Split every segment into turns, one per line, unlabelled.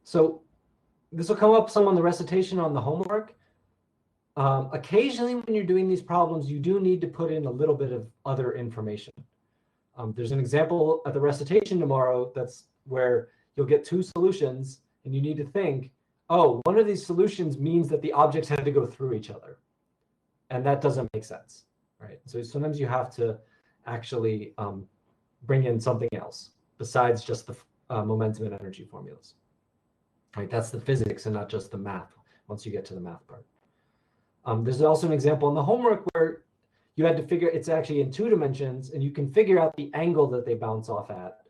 So this will come up some on the recitation on the homework. Occasionally when you're doing these problems, you do need to put in a little bit of other information. There's an example at the recitation tomorrow that's where you'll get two solutions and you need to think, oh, one of these solutions means that the objects had to go through each other. And that doesn't make sense, right? So sometimes you have to actually bring in something else besides just the momentum and energy formulas. Right, that's the physics and not just the math once you get to the math part. There's also an example in the homework where you had to figure, it's actually in 2 dimensions, and you can figure out the angle that they bounce off at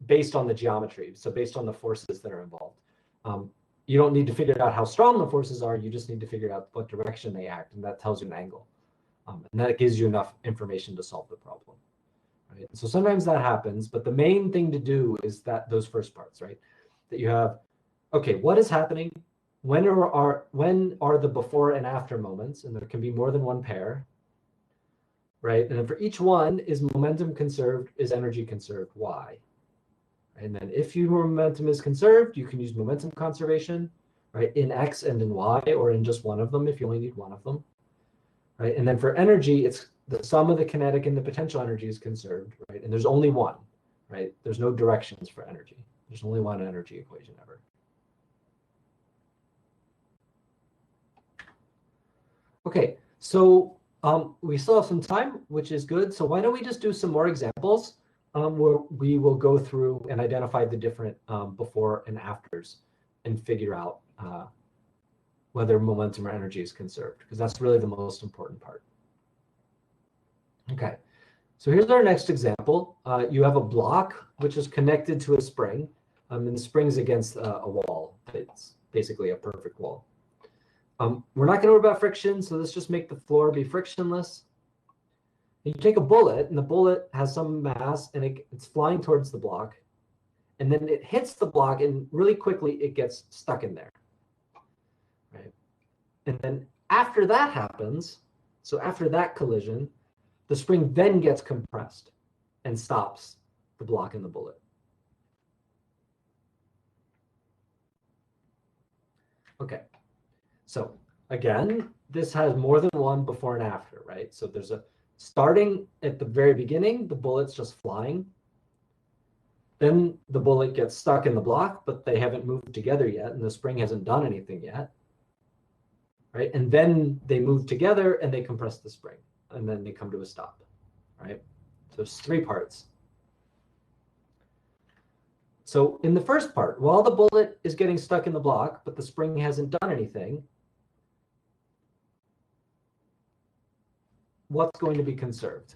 based on the geometry, so based on the forces that are involved. You don't need to figure out how strong the forces are, you just need to figure out what direction they act, and that tells you an angle. And that gives you enough information to solve the problem. Right? So sometimes that happens, but the main thing to do is that those first parts, right? That you have, okay, what is happening? When are the before and after moments? And there can be more than one pair, right? And then for each one, is momentum conserved? Is energy conserved? Why? And then if your momentum is conserved, you can use momentum conservation, right? In X and in Y, or in just one of them if you only need one of them, right? And then for energy, it's the sum of the kinetic and the potential energy is conserved, right? And there's only one, right? There's no directions for energy. There's only one energy equation ever. Okay, so we still have some time, which is good. So why don't we just do some more examples where we will go through and identify the different before and afters and figure out whether momentum or energy is conserved, because that's really the most important part. Okay, so here's our next example. You have a block which is connected to a spring, and the spring's against a wall. It's basically a perfect wall. We're not going to worry about friction, so let's just make the floor be frictionless. And you take a bullet, and the bullet has some mass, and it's flying towards the block. And then it hits the block, and really quickly it gets stuck in there. Right? And then after that happens, so after that collision, the spring then gets compressed and stops the block and the bullet. Okay, so again, this has more than one before and after, right? So there's a starting at the very beginning, the bullet's just flying. Then the bullet gets stuck in the block, but they haven't moved together yet, and the spring hasn't done anything yet, right? And then they move together and they compress the spring, and then they come to a stop, right? So it's 3 parts. So in the first part, while the bullet is getting stuck in the block, but the spring hasn't done anything, what's going to be conserved?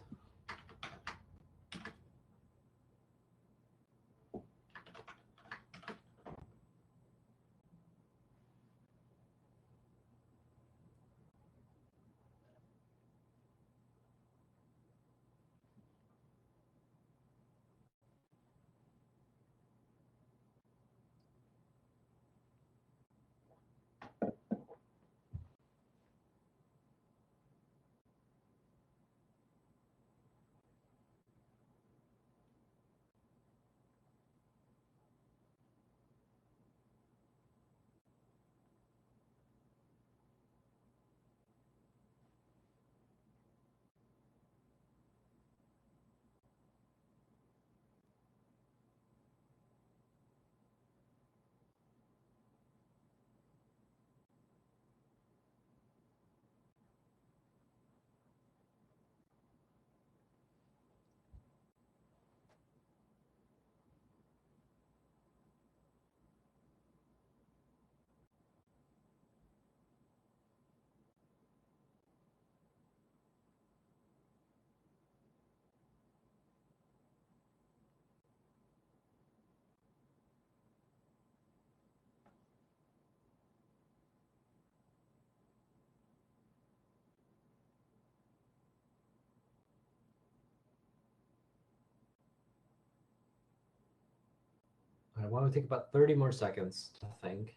I want to take about 30 more seconds to think.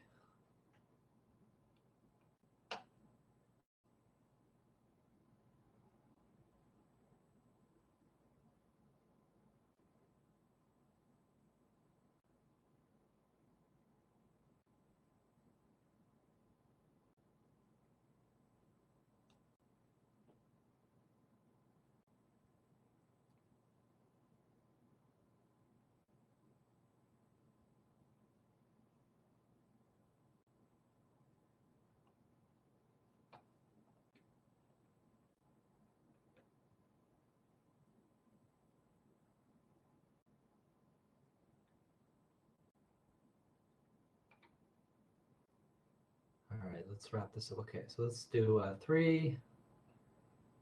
let's wrap this up. Okay, so let's do 3,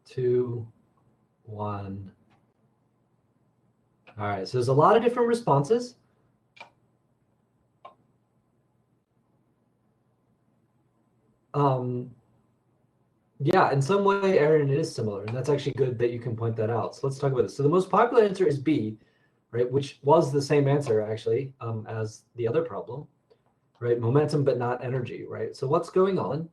2, 1. All right, so there's a lot of different responses. Yeah, in some way, Aaron, it is similar, and that's actually good that you can point that out. So let's talk about this. So the most popular answer is B, right, which was the same answer actually as the other problem, right? Momentum but not energy, right? So what's going on,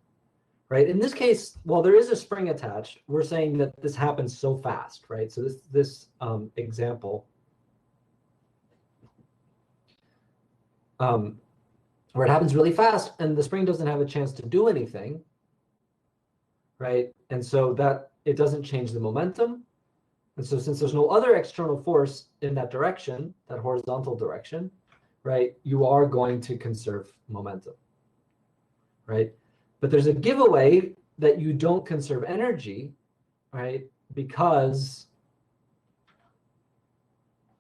right? In this case, while there is a spring attached, we're saying that this happens so fast, right? So this example, where it happens really fast and the spring doesn't have a chance to do anything, right? And so that it doesn't change the momentum. And so since there's no other external force in that direction, that horizontal direction, right, you are going to conserve momentum, right? But there's a giveaway that you don't conserve energy, right, because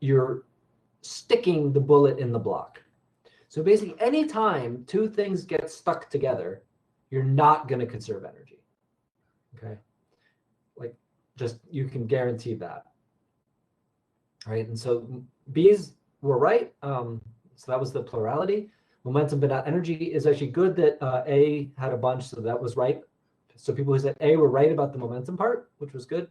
you're sticking the bullet in the block. So basically, anytime two things get stuck together, you're not going to conserve energy. Okay, like just you can guarantee that. All right, and so B's were right. So that was the plurality. Momentum but not energy is actually good that A had a bunch, so that was right. So people who said A were right about the momentum part, which was good,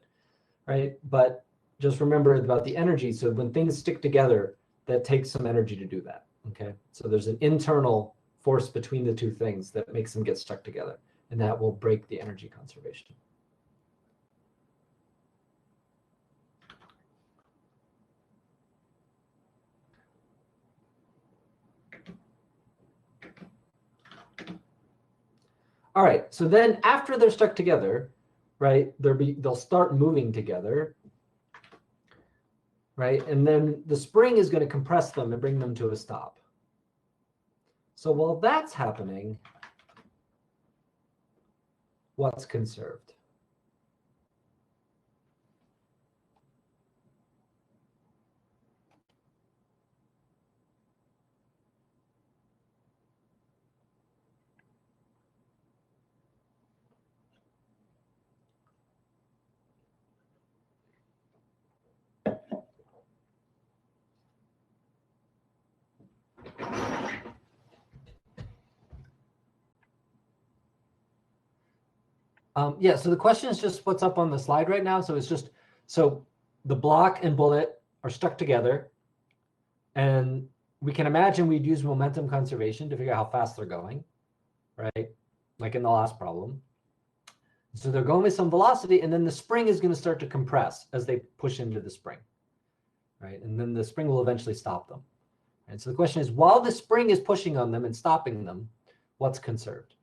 right? But just remember about the energy. So when things stick together, that takes some energy to do that. Okay, so there's an internal force between the two things that makes them get stuck together, and that will break the energy conservation. All right, so then after they're stuck together, right, they'll start moving together, right? And then the spring is going to compress them and bring them to a stop. So while that's happening, what's conserved? Yeah, so the question is just what's up on the slide right now. So it's just, so the block and bullet are stuck together, and we can imagine we'd use momentum conservation to figure out how fast they're going, right? Like in the last problem. So they're going with some velocity, and then the spring is going to start to compress as they push into the spring, right? And then the spring will eventually stop them. And so the question is, while the spring is pushing on them and stopping them, what's conserved?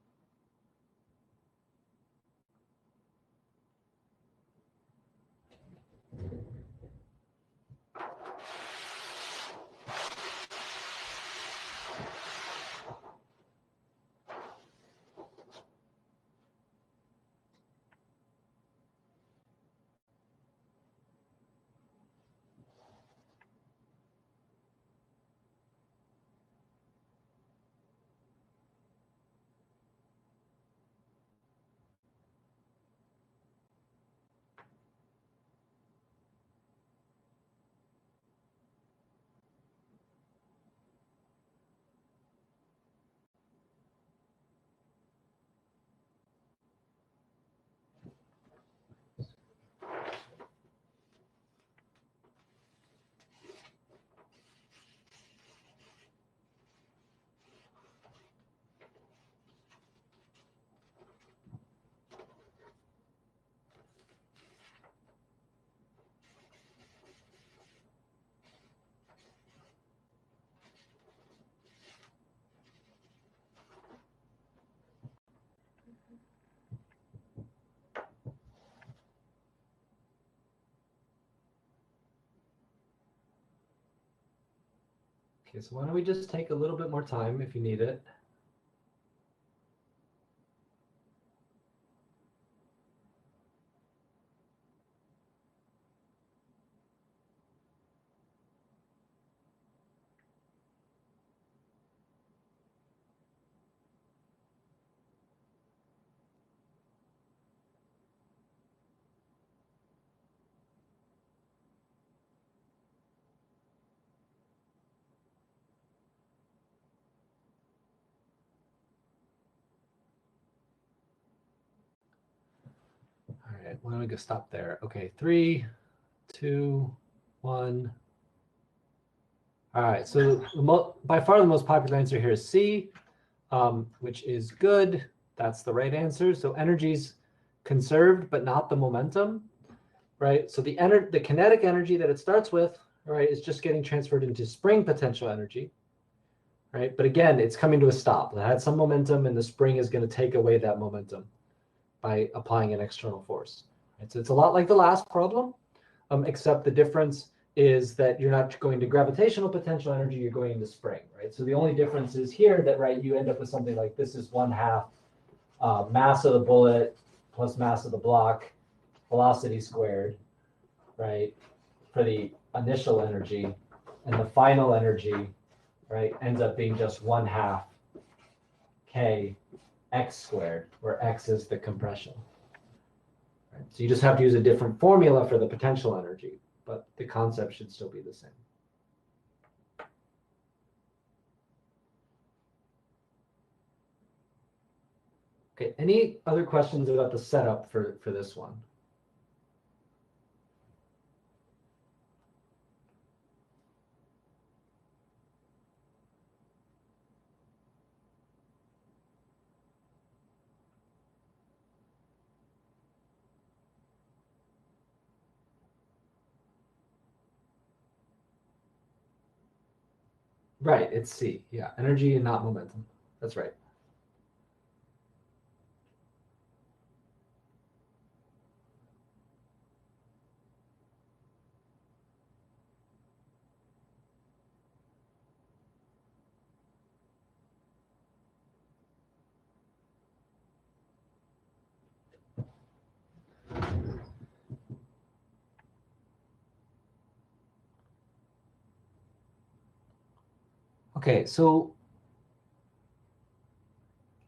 Okay, so why don't we just take a little bit more time if you need it. why don't we go stop there? Okay, 3, 2, 1. All right, so by far the most popular answer here is C, which is good. That's the right answer. So energy's conserved, but not the momentum, right? So the kinetic energy that it starts with, right, is just getting transferred into spring potential energy, right? But again, it's coming to a stop. It had some momentum, and the spring is going to take away that momentum by applying an external force. Right? So it's a lot like the last problem, except the difference is that you're not going to gravitational potential energy, you're going into spring, right? So the only difference is here that, right, you end up with something like this is 1/2 mass of the bullet plus mass of the block, velocity squared, right, for the initial energy, and the final energy, right, ends up being just 1/2 k x squared, where x is the compression. Right? So you just have to use a different formula for the potential energy, but the concept should still be the same. Okay, any other questions about the setup for this one? Right, it's C. Yeah, energy and not momentum. That's right. Okay, so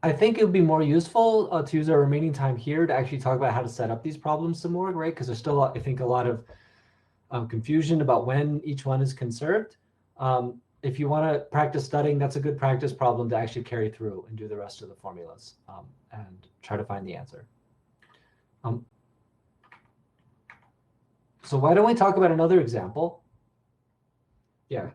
I think it would be more useful to use our remaining time here to actually talk about how to set up these problems some more, right? Because there's still, I think, a lot of confusion about when each one is conserved. If you want to practice studying, that's a good practice problem to actually carry through and do the rest of the formulas and try to find the answer. So why don't we talk about another example? Yeah.